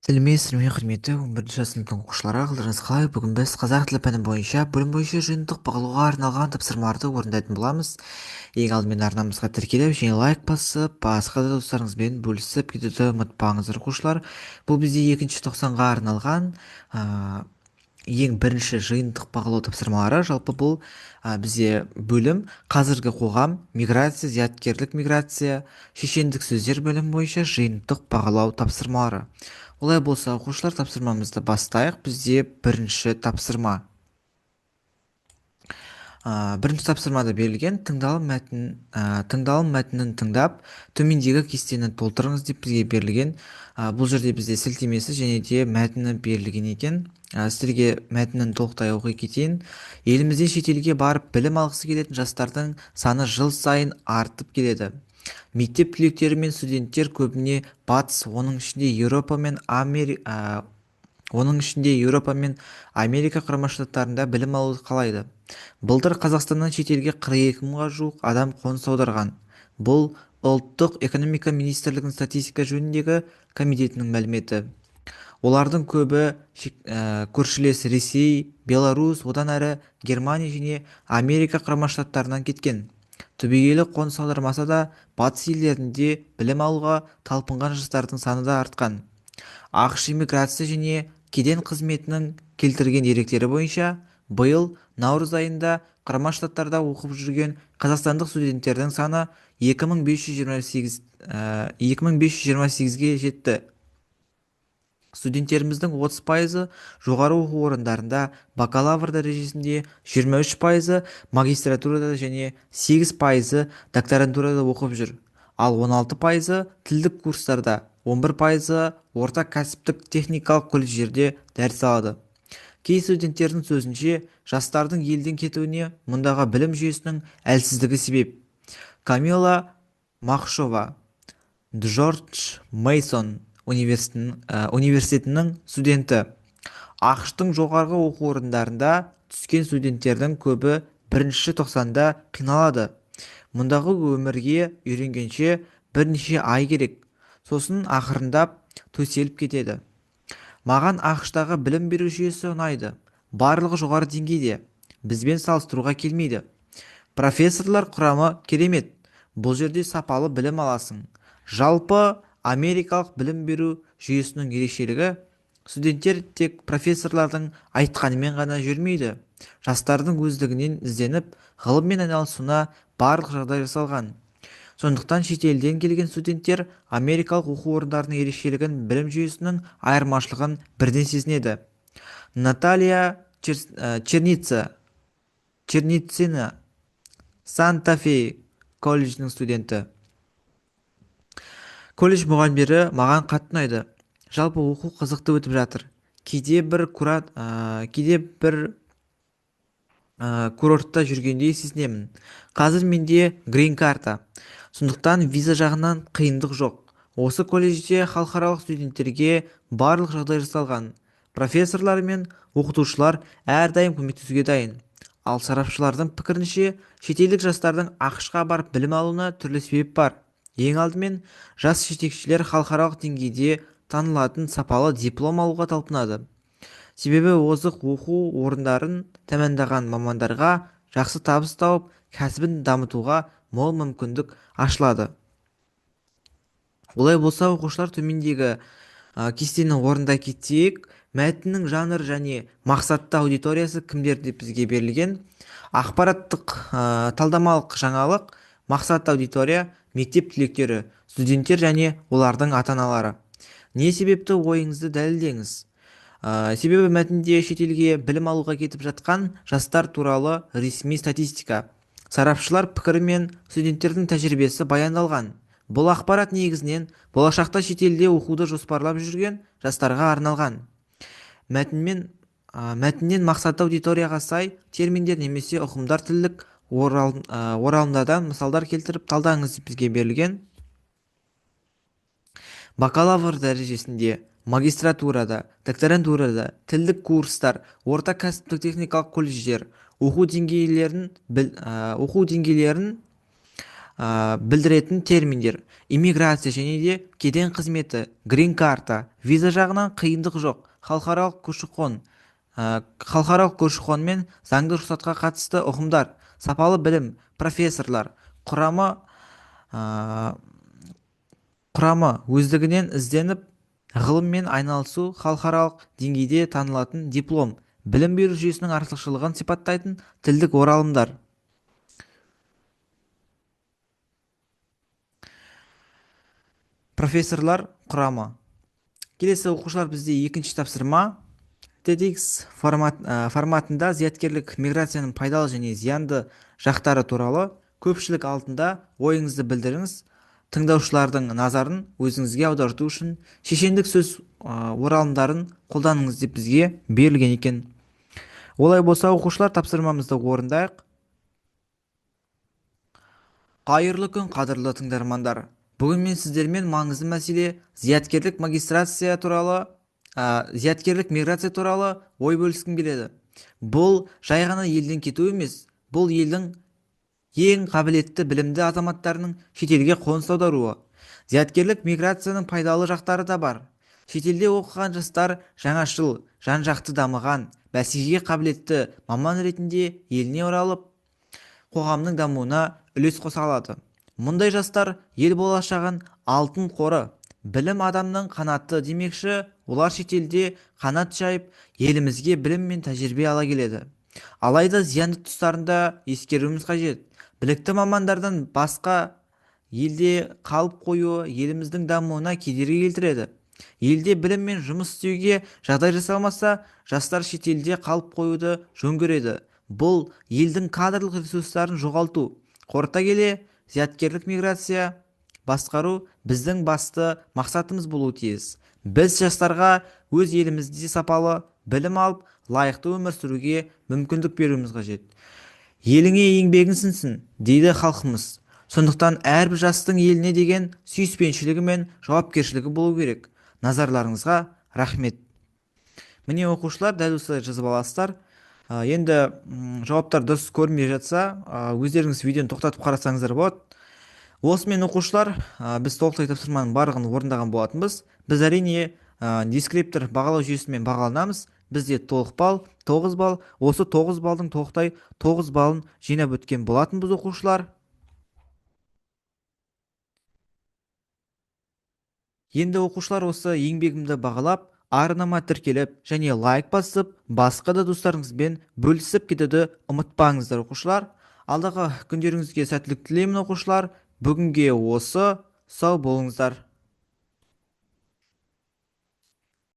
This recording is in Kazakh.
Сәлеметсіздер ме құрметті 11 сыныптың оқушылары, қалдарыңыз қалай? Бүгін біз қазақ тілі пәні бойынша бөлім бойынша жиынтық бағалауға арналған тапсырмаларды орындайтын боламыз. Ең алдымен арнамызға тіркеліп және лайк басып, басқа да достарыңызбен бөлісіп кетуді ұмытпаңыздар оқушылар. Бұл бізде екінші тоқсанға арналған ең бірінші жиынтық бағалау тапсырмалары. Жалпы бұл бізде бөлім қазіргі қоғам, миграция, зияткерлік миграция, шешендік сөздер бөлім бойынша жиынтық бағалау тапсырмалары. Олай болса оқушылар, тапсырмамызды бастайық. Бізде бірінші тапсырма. Бірінші тапсырмада берілген тыңдалым мәтінін тыңдап төмендегі кестені толтырыңыз деп бізге берілген. Бұл жерде бізде сілтемесі және де мәтіні берілген екен. Сіздерге мәтінін толықтай оқи кетейін. Елімізден шетелге барып білім алғысы келетін жастардың саны жыл сайын артып келеді. Мектеп түлектері мен студенттер көбіне батыс, оның ішінде Еуропа мен Америка құрама штаттарында білім алуды қалайды. Былтыр Қазақстаннан шетелге 42 мыңға жуық адам қоныс аударған. Бұл ұлттық экономика министрлігінің статистика жөніндегі комитетінің мәліметі. Олардың көбі көршілес Ресей, Беларусь, одан әрі Германия және Америка құрама штаттарынан кеткен. Түбегейлі қоныс аудармаса да, батыс елдерінде білім алуға талпынған жастардың саны да артқан. ақш иммиграция және кеден қызметінің келтірген деректері бойынша, биыл наурыз айында құрама штаттарда оқып жүрген қазақстандық студенттердің саны 2528-ге жетті. Студенттеріміздің 30%-ы жоғары оқу орындарында, бакалавр дәрежесінде, 23%-ы магистратурада және 8%-ы докторантурада оқып жүр. Ал 16%-ы тілдік курстарда, 11%-ы орта кәсіптік техникалық колледждерде дәріс алады. Кей студенттердің сөзінше, жастардың елден кетуіне мұндағы білім жүйесінің әлсіздігі себеп. Камила Махшова, Джордж Мейсон университетінің студенті. ақш-тың жоғарғы оқу орындарында түскен студенттердің көбі бірінші тоқсанда қиналады. Мұндағы өмірге үйренгенше бірнеше ай керек, сосын ақырындап төселіп кетеді. Маған ақш-тағы білім беру жүйесі ұнайды. Барлығы жоғары деңгейде, бізбен салыстыруға келмейді. Профессорлар құрамы керемет. Бұл жерде сапалы білім аласың. Жалпы америкалық білім беру жүйесінің ерекшелігі, студенттер тек профессорлардың айтқанымен ғана жүрмейді. Жастардың өздігінен ізденіп, ғылыммен айналысуына барлық жағдай жасалған. Сондықтан шетелден келген студенттер америкалық оқу орындарының ерекшелігін, білім жүйесінің айырмашылығын бірден сезінеді. Наталья Черницина, Санта-Фе колледжінің студенті. Колледж мұғалімдері маған қатты ұнайды. Жалпы оқу қызықты өтіп жатыр. Кейде бір курортта жүргендей сезінемін. Қазір менде грин карта. Сондықтан виза жағынан қиындық жоқ. Осы колледжде халықаралық студенттерге барлық жағдай жасалған. Профессорлар мен оқытушылар әрдайым көмектесуге дайын. Ал сарапшылардың пікірінше, шетелдік жастардың ақш-қа барып білім алуына түрлі себеп бар. Ең алдымен, жас жетекшілер халықаралық деңгейде танылатын сапалы диплом алуға талпынады. Себебі озық оқу орындарын тәмамдаған мамандарға жақсы табыс тауып, кәсібін дамытуға мол мүмкіндік ашылады. Олай болса, оқушылар, төмендегі кестені орындай кетейік. Мәтіннің жанр және мақсатты аудиториясы кімдер деп бізге берілген. Ақпараттық талдамалық жаңалық, мақсатты аудитория, мектеп түлектері, студенттер және олардың ата-аналары. Не себепті ойыңызды дәлелдеңіз. Себебі мәтінде шетелге білім алуға кетіп жатқан жастар туралы ресми статистика, сарапшылар пікірі мен студенттердің тәжірибесі баяндалған. Бұл ақпарат негізінен болашақта шетелде оқуды жоспарлап жүрген жастарға арналған. Мәтіннен мақсатты аудиторияға сай терминдер немесе ұғымдар тілдік оралымдардан мысалдар келтіріп талдаңыз деп бізге берілген. Бакалавр дәрежесінде, магистратурада, докторантурада, тілдік курстар, орта кәсіптік техникалық колледждер, оқу деңгейлерін білдіретін терминдер: иммиграция және де кеден қызметі, грин карта, виза жағынан қиындық жоқ, халықаралық көші-қон мен заңды рұқсатқа қатысты ұғымдар, сапалы білім, профессорлар құрамы ә, құрамы өздігінен ізденіп ғылыммен айналысу, халықаралық деңгейде танылатын диплом, білім беру жүйесінің артықшылығын сипаттайтын тілдік оралымдар. Профессорлар құрамы. Келесі оқушылар, бізде екінші тапсырма TEDx форматында зияткерлік миграцияның пайдалы және зиянды жақтары туралы көпшілік алдында ойыңызды білдіріңіз. Тыңдаушылардың назарын өзіңізге аударту үшін шешендік сөз оралымдарын қолданыңыз деп бізге берілген екен. Олай болса, оқушылар, тапсырмамызды орындайық. Қайырлы күн, қадірлі тыңдармандар. Бүгін мен сіздермен маңызды мәселе зияткерлік миграция туралы ой бөліскім келеді. Бұл жай ғана елден кету емес, бұл елдің ең қабілетті білімді азаматтарының шетелге қоныс аударуы. Зияткерлік миграцияның пайдалы жақтары да бар. Шетелде оқыған жастар жаңашыл, жан-жақты дамыған, бәсекеге қабілетті маман ретінде еліне оралып, қоғамның дамуына үлес қоса алады. Мұндай жастар ел болашағын алтын қоры, білім адамның қанаты демекші, олар шетелде қанат жайып, елімізге білім мен тәжірибе ала келеді. Алайда зиянды тұстарында ескеруіміз қажет. Білікті мамандардан басқа елде қалып қою еліміздің дамуына кедергі келтіреді. Елде білім мен жұмыс істеуге жағдай жасалмаса, жастар шетелде қалып қоюды жөн көреді. Бұл елдің кадрлық ресурстарын жоғалту. Қорыта келе, зияткерлік миграция басқару біздің басты мақсатымыз болуы тиіс. Біз жастарға өз елімізде сапалы білім алып, лайықты өмір сүруге мүмкіндік беруіміз қажет. Еліңе еңбегің сіңсін, дейді халқымыз. Сондықтан әрбір жастың еліне деген сүйіспеншілігі мен жауапкершілігі болу керек. Назарларыңызға рахмет. Міне оқушылар, дәл осылай жазып аласыздар. Енді жауаптар дұрыс көрмей жатса, өздеріңіз видеоны тоқтатып қарасаңыздар болады. Осымен оқушылар, біз толықтай тапсырманың барлығын орындаған болатынбыз. Біз әрине дескриптор бағалау жүйесімен бағаланамыз. Бізде толық балл 9 балл. Осы 9 балдың толықтай 9 балын жинап өткен болатынбыз оқушылар. Енді оқушылар, осы еңбегімді бағалап, арнама тіркеліп және лайк басып, басқа да достарыңызбен бөлісіп кетуді ұмытпаңыздар оқушылар. Алдағы күндеріңізге сәттілік тілеймін оқушылар. Бүгінге осы, сау болыңыздар.